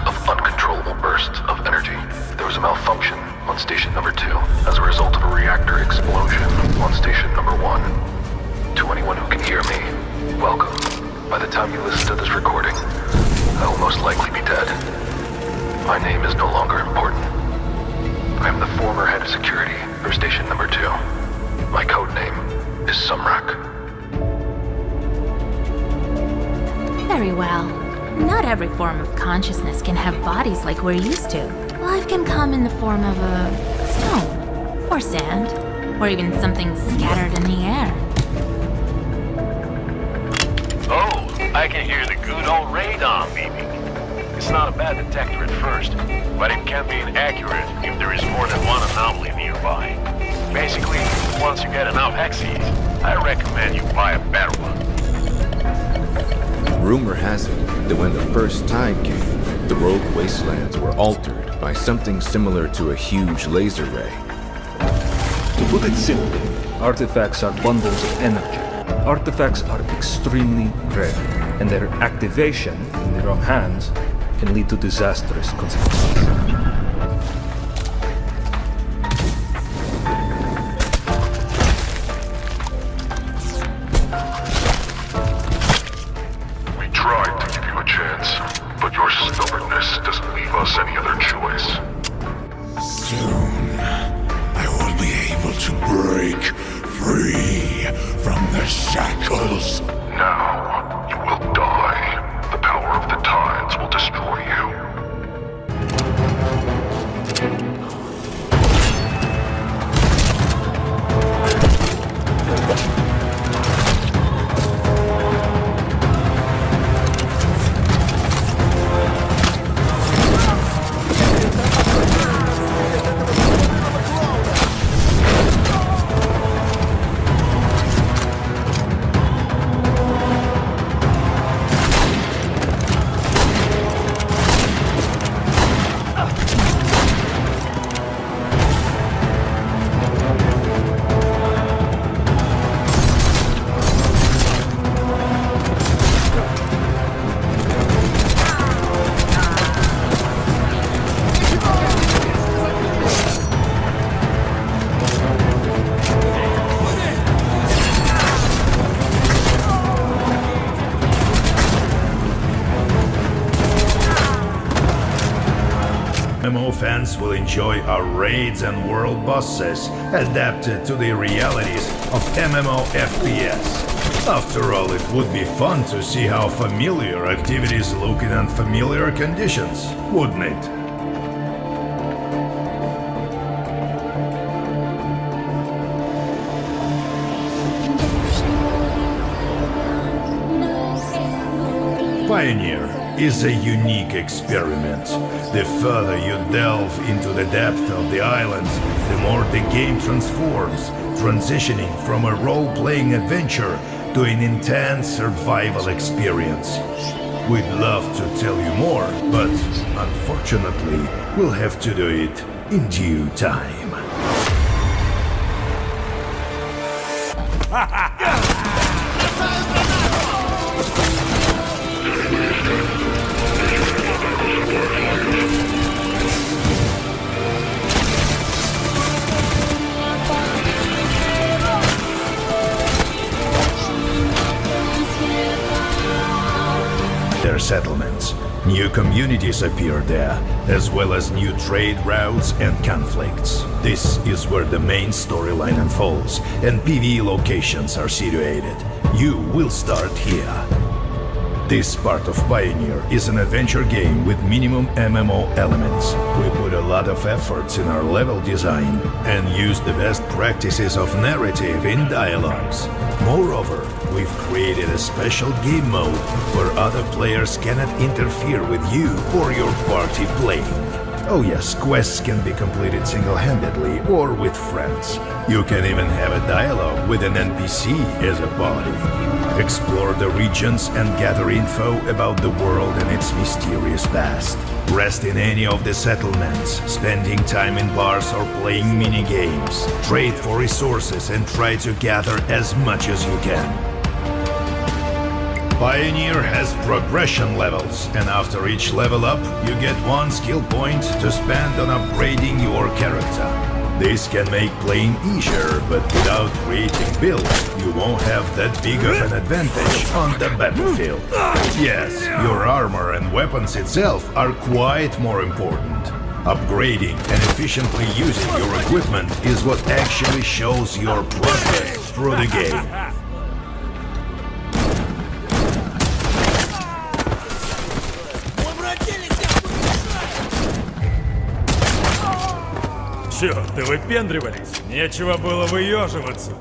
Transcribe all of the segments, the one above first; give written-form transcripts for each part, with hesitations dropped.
of uncontrollable bursts of energy. There was a malfunction on station number 2 as a result of a reactor explosion on station number 1. To anyone who can hear me, welcome. By the time you listen to this recording, I will most likely be dead. My name is no longer important. I am the former head of security for station number 2. My code name is Sumrak. Very well. Not every form of consciousness can have bodies like we're used to. Life can come in the form of a stone, or sand, or even something scattered in the air. Oh, I can hear the good old radar beeping. It's not a bad detector at first, but it can be inaccurate if there is more than one anomaly nearby. Basically, once you get enough hexes, I recommend you buy a better one. Rumor has it that when the first tide came, the rogue wastelands were altered by something similar to a huge laser ray. To put it simply, artifacts are bundles of energy. Artifacts are extremely rare, and their activation in the wrong hands can lead to disastrous consequences. We tried to give you a chance, but your stubbornness doesn't leave us any other choice. Soon, I will be able to break free from the shackles. Now, you will die. The power of the tides will destroy you. MMO fans will enjoy our raids and world bosses adapted to the realities of MMO FPS. After all, it would be fun to see how familiar activities look in unfamiliar conditions, wouldn't it? Pioneer is a unique experiment. The further you delve into the depth of the island, the more the game transforms, transitioning from a role-playing adventure to an intense survival experience. We'd love to tell you more, but unfortunately, we'll have to do it in due time. Their settlements. New communities appear there, as well as new trade routes and conflicts. This is where the main storyline unfolds, and PvE locations are situated. You will start here. This part of Pioneer is an adventure game with minimum MMO elements. We put a lot of efforts in our level design and use the best practices of narrative in dialogues. Moreover, we've created a special game mode where other players cannot interfere with you or your party playing. Oh yes, quests can be completed single-handedly or with friends. You can even have a dialogue with an NPC as a party. Explore the regions and gather info about the world and its mysterious past. Rest in any of the settlements, spending time in bars or playing mini-games. Trade for resources and try to gather as much as you can. Pioneer has progression levels, and after each level up, you get 1 skill point to spend on upgrading your character. This can make playing easier, but without creating builds, you won't have that big of an advantage on the battlefield. Yes, your armor and weapons itself are quite more important. Upgrading and efficiently using your equipment is what actually shows your progress through the game. Черт, выпендривались. Нечего было выеживаться.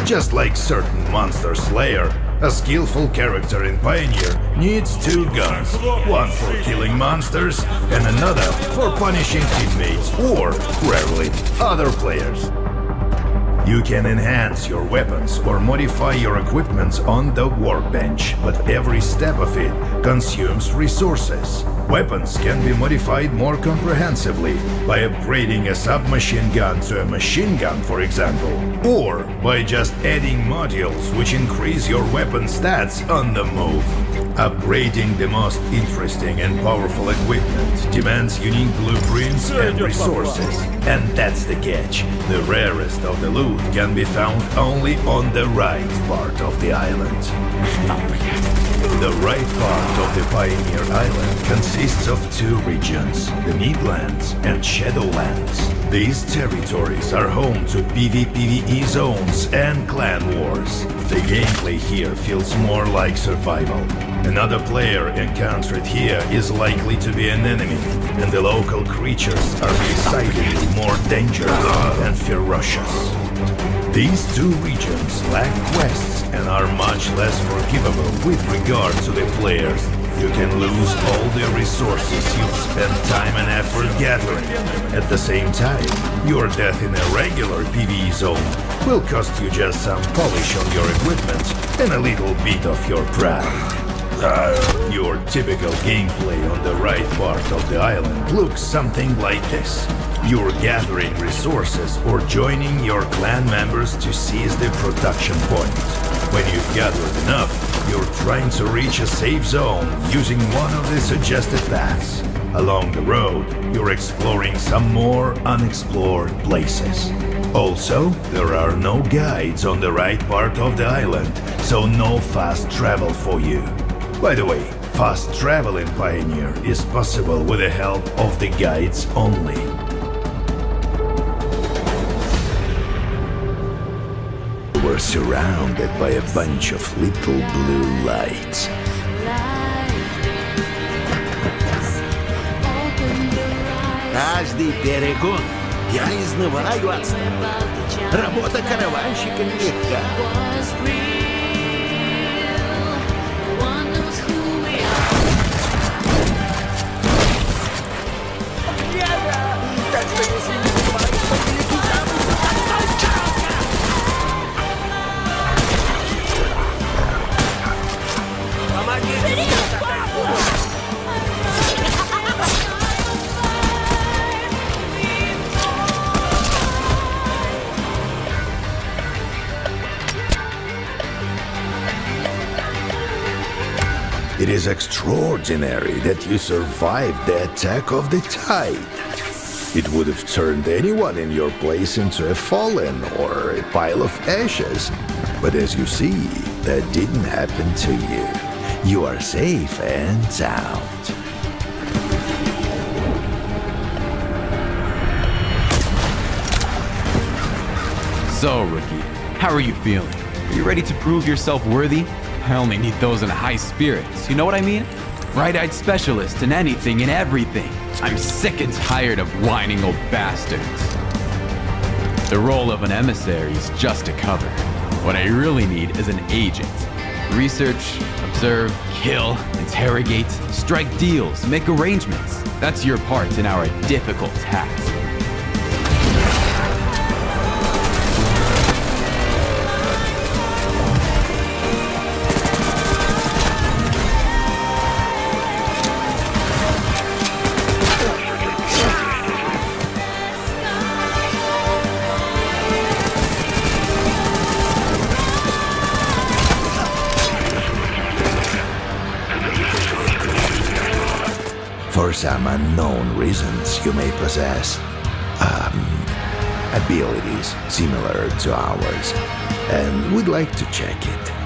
Just like certain monster slayer, a skillful character in Pioneer needs 2 guns. One for killing monsters and another for punishing teammates or, rarely, other players. You can enhance your weapons or modify your equipment on the workbench, but every step of it consumes resources. Weapons can be modified more comprehensively by upgrading a submachine gun to a machine gun, for example, or by just adding modules which increase your weapon stats on the move. Upgrading the most interesting and powerful equipment demands unique blueprints and resources. And that's the catch. The rarest of the loot can be found only on the right part of the island. The right part of the Pioneer Island consists of 2 regions, the Midlands and Shadowlands. These territories are home to PvPvE zones and clan wars. The gameplay here feels more like survival. Another player encountered here is likely to be an enemy, and the local creatures are decidedly more dangerous and ferocious. These 2 regions lack quests and are much less forgivable with regard to the players. You can lose all the resources you've spent time and effort gathering. At the same time, your death in a regular PvE zone will cost you just some polish on your equipment and a little bit of your pride. Your typical gameplay on the right part of the island looks something like this. You're gathering resources or joining your clan members to seize the production point. When you've gathered enough, you're trying to reach a safe zone using one of the suggested paths. Along the road, you're exploring some more unexplored places. Also, there are no guides on the right part of the island, so no fast travel for you. By the way, fast travel in Pioneer is possible with the help of the guides only. We're surrounded by a bunch of little blue lights. Каждый перегон я изнываю от страха. Работа караванщика нелегка. It is extraordinary that you survived the attack of the tide. It would have turned anyone in your place into a fallen or a pile of ashes. But as you see, that didn't happen to you. You are safe and sound. So, rookie, how are you feeling? Are you ready to prove yourself worthy? I only need those in high spirits, you know what I mean? Bright-eyed specialist in anything and everything. I'm sick and tired of whining old bastards. The role of an emissary is just a cover. What I really need is an agent. Research, observe, kill, interrogate, strike deals, make arrangements. That's your part in our difficult task. For some unknown reasons, you may possess abilities similar to ours, and would like to check it.